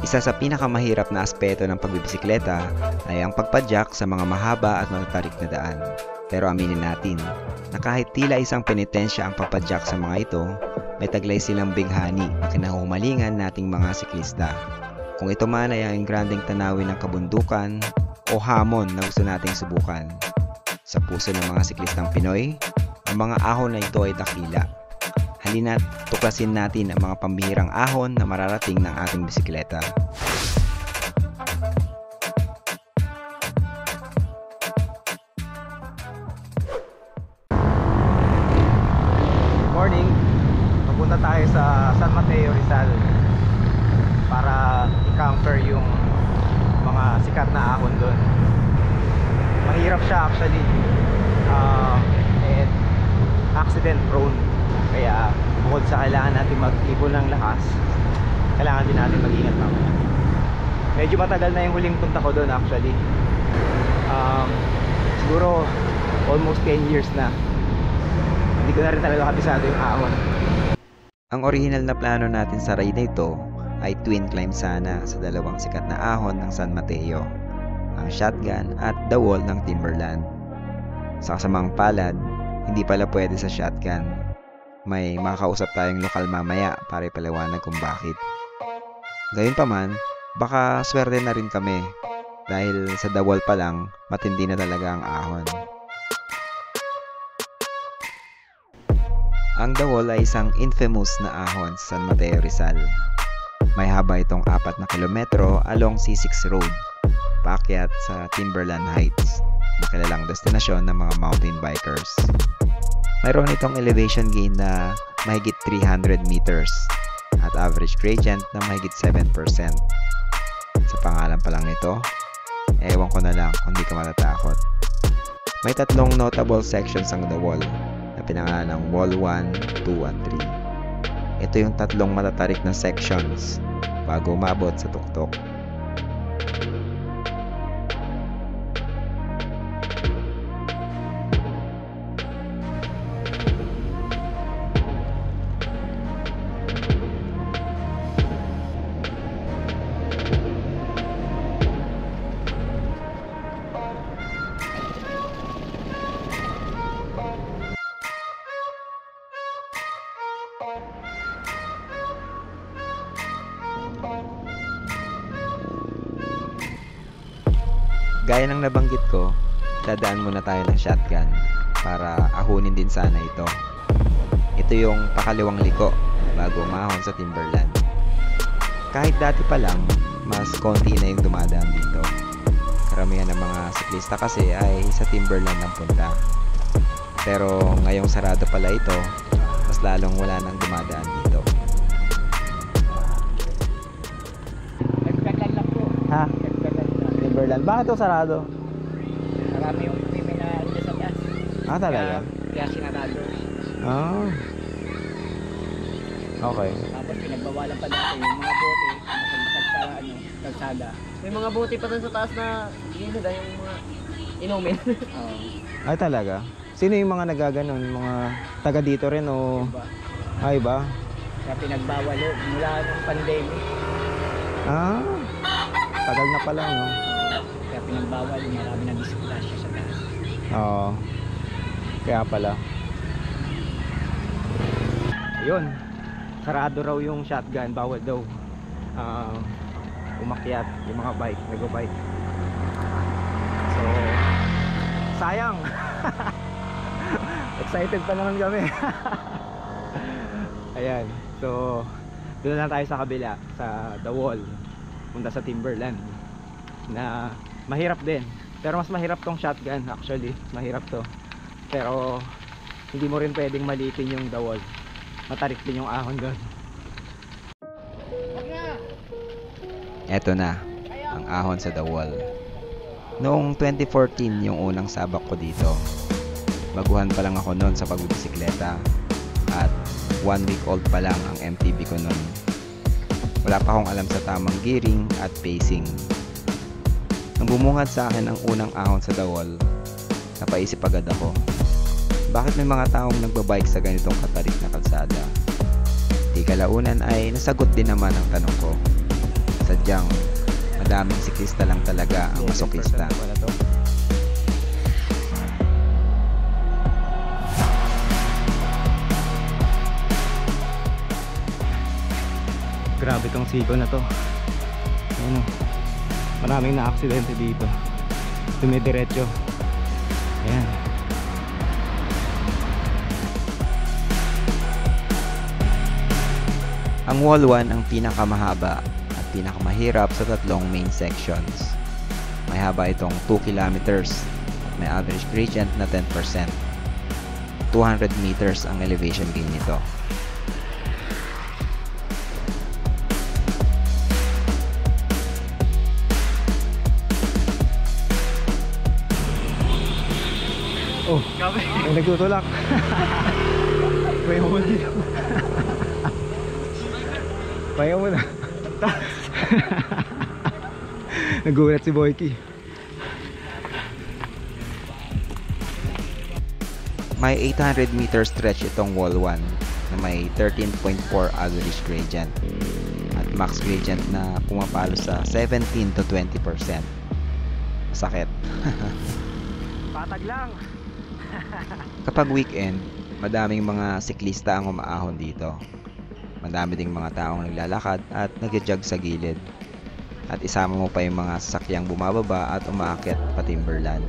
Isa sa pinakamahirap na aspeto ng pagbibisikleta ay ang pagpadyak sa mga mahaba at matatarik na daan. Pero aminin natin na kahit tila isang penitensya ang pagpadyak sa mga ito, may taglay silang bighani na kinahumalingan nating mga siklista. Kung ito man ay ang grandeng tanawin ng kabundukan o hamon na gusto nating subukan. Sa puso ng mga siklistang Pinoy, ang mga ahon na ito ay dakila. Halina't tuklasin natin ang mga pambihirang ahon na mararating ng ating bisikleta. Morning! Papunta tayo sa San Mateo, Rizal para i-conquer yung mga sikat na ahon doon. Mahirap siya actually and accident prone. Kaya bukod sa kailangan natin mag-ibon ng lakas, kailangan din natin mag-ingat mamaya. Medyo matagal na yung huling punta ko doon actually. Siguro almost 10 years na. Hindi ko na rin talaga kabisado yung ahon. Ang original na plano natin sa ride na ito ay twin climb sana sa dalawang sikat na ahon ng San Mateo, ang Shotgun at The Wall ng Timberland. Sa kasamang palad, hindi pala pwede sa Shotgun. May makakausap tayong lokal mamaya para ipaliwanag kung bakit. Gayunpaman, baka swerte na rin kami dahil sa The Wall pa lang, matindi na talaga ang ahon. Ang The Wall ay isang infamous na ahon sa San Mateo, Rizal. May haba itong 4 na kilometro along C6 Road, paakyat sa Timberland Heights, na kilalang destinasyon ng mga mountain bikers. Mayroon itong elevation gain na mahigit 300 meters at average gradient na mahigit 7%. Sa pangalan pa lang nito, ewan ko na lang kung di ka matatakot. May 3 notable sections ang The Wall na pinangalan ng Wall 1, 2 at 3. Ito yung 3 matatarik na sections bago umabot sa tuktok. Gaya ng nabanggit ko, dadaan muna tayo ng Shotgun para ahunin din sana ito. Ito yung pakaliwang liko bago umahon sa Timberland. Kahit dati pa lang, mas konti na yung dumadaan dito. Karamihan ng mga siklista kasi ay sa Timberland ang punta. Pero ngayong sarado pala ito, mas lalong wala nang dumadaan dito. Nagkagal lang po. Ha? Timberland. Bakit ito sarado? Marami yung may na dyan sa taas. Ah, talaga? Kaya sinarado. Ah. Okay. Tapos pinagbawalan pa natin yung mga bote sa kalsada. May mga bote pa dun sa taas na yun na yung mga inumin. Ay, talaga? Sino yung mga nagaganon? Mga taga dito rin o? Diba? Ay ba? Kaya pinagbawal yun mula ng pandemic. Ah. Tagal na pala, no? Kaya pinagbawal yung marami na disgrasya sa taas. Oo. Kaya pala. Ayun. Sarado raw yung Shotgun. Bawal daw umakyat yung mga bike, nag-bike. So, sayang. Excited pa naman kami. Ayan. So, doon na tayo sa kabila, sa The Wall. Punta sa Timberland na mahirap din, pero mas mahirap tong Shotgun actually. Mahirap to, pero hindi mo rin pwedeng malitin yung The Wall. Matarik din yung ahon doon. Eto na, ang ahon sa The Wall. Noong 2014 yung unang sabak ko dito. Baguhan pa lang ako noon sa pagbibisikleta at 1 week old pa lang ang MTB ko noon. Wala pa akong alam sa tamang gearing at pacing. Nung bumungad sa akin ang unang ahon sa The Wall, napaisip agad ako, bakit may mga taong nagbabike sa ganitong katarik na kalsada? Di kalaunan ay nasagot din naman ang tanong ko. sadyang madaming siklista lang talaga ang masokista. Wala to. Grabe tong siko na to. Ano, maraming na-aksidente dito. Dumidiretso. Ayan. Ang Wall 1 ang pinakamahaba at pinakamahirap sa tatlong main sections. May haba itong 2 kilometers at may average gradient na 10%. 200 meters ang elevation gain nito. Oh, may nagtutulak. May huli dito. Pahinga muna. Nagulat si Boyki. May 800 meter stretch itong Wall 1 na may 13.4 average gradient at max gradient na pumapalo sa 17 to 20%. Sakit. Patag lang. Kapag weekend, madaming mga siklista ang umaahon dito. Madami ding mga taong naglalakad at nag-jog sa gilid. At isama mo pa yung mga sasakyang bumababa at umaakyat pa Timberland.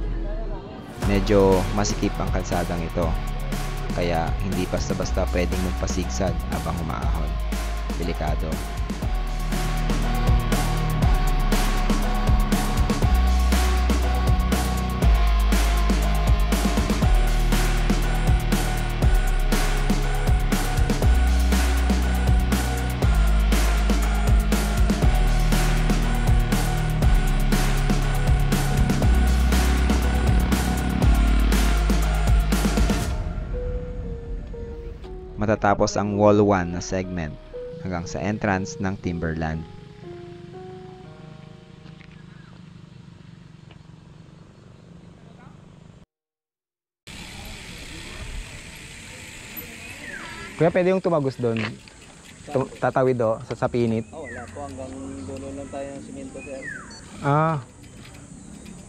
Medyo masikip ang kalsadang ito. Kaya hindi basta-basta pwedeng magpasigsag habang umaahon. Delikado. Matatapos ang Wall 1 na segment hanggang sa entrance ng Timberland. Kuya, pwede yung tumagos doon. Tatawid do sa pinit. Oh, wala po. Hanggang dulo lang tayo ng simento, sir. Ah,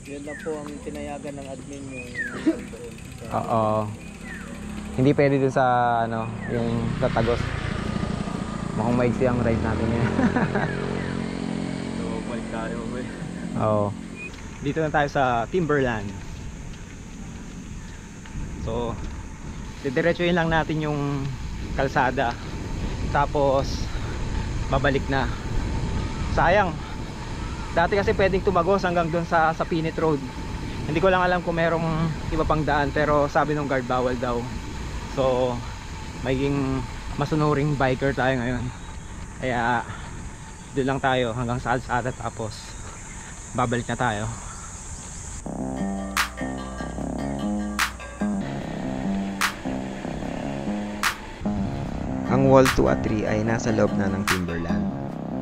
Yun lang po ang tinayagan ng admin yung doon. oo. Hindi pwede dun sa ano, yung tatagos. Mukhang maigsi ang ride natin yan. So, balik tayo. Oo. Dito na tayo sa Timberland. So, didiretsuhin lang natin yung kalsada. Tapos, babalik na. Sayang. Dati kasi pwedeng tumagos hanggang dun sa Pinit Road. Hindi ko lang alam kung merong iba pang daan, pero sabi ng guard bawal daw. So, maging masunuring biker tayo ngayon. Kaya doon lang tayo hanggang sa kalsada, tapos babalik na tayo. Ang Wall 2 at 3 ay nasa loob na ng Timberland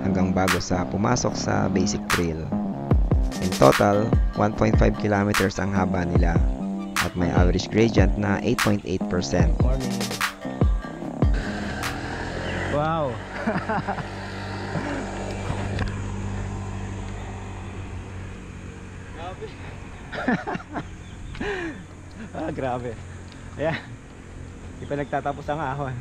hanggang bago sa pumasok sa basic trail. In total, 1.5 kilometers ang haba nila at may average gradient na 8.8%. Morning. Wow. Grabe. Ayan. Di pa nagtatapos ang ahon.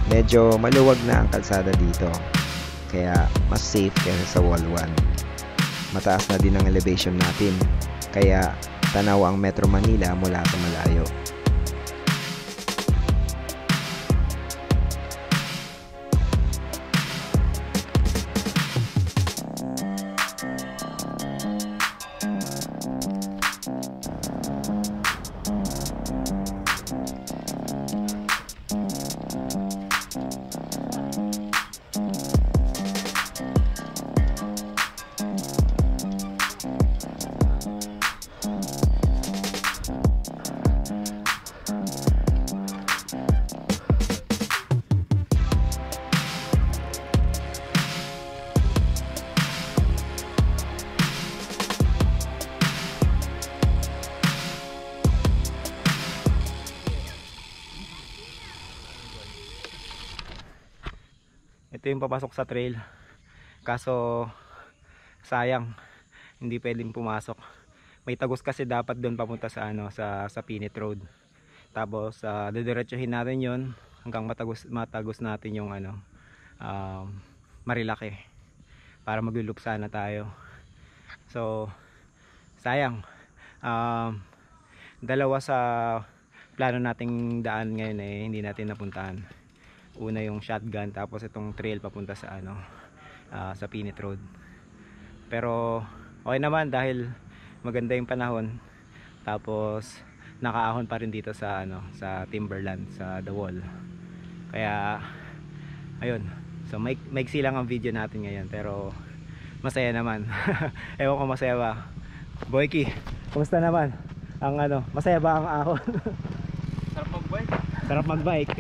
Medyo maluwag na ang kalsada dito, kaya mas safe kaysa sa Wall 1. Mataas na din ang elevation natin, kaya tanaw ang Metro Manila mula sa malayo. ito yung papasok sa trail. Kaso sayang, hindi pwedeng pumasok. May tagos kasi dapat doon papunta sa ano, sa Pinit Road. Tapos didiretsuhin natin 'yon hanggang matagos natin yung ano, Marilaki para maglulup sana tayo. So sayang, dalawa sa plano nating daan ngayon hindi natin napuntahan. Una yung Shotgun, tapos itong trail papunta sa ano, sa Pinit Road. Pero okay naman dahil maganda yung panahon. Tapos nakaahon pa rin dito sa ano, sa Timberland, sa The Wall. Kaya ayun. So maiksi lang ang video natin ngayon, pero masaya naman. Ewan ko masaya ba. Boyki, kumusta naman? Ang ano, masaya ba ang ahon? Sarap mag-bike. Sarap mag-bike.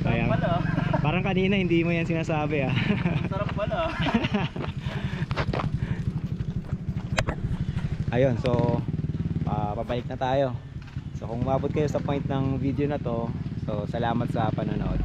Ayan. Parang kanina hindi mo yan sinasabi Sarap pala. Ayun, so pabalik na tayo. So kung umabot kayo sa point ng video na to, so salamat sa panonood.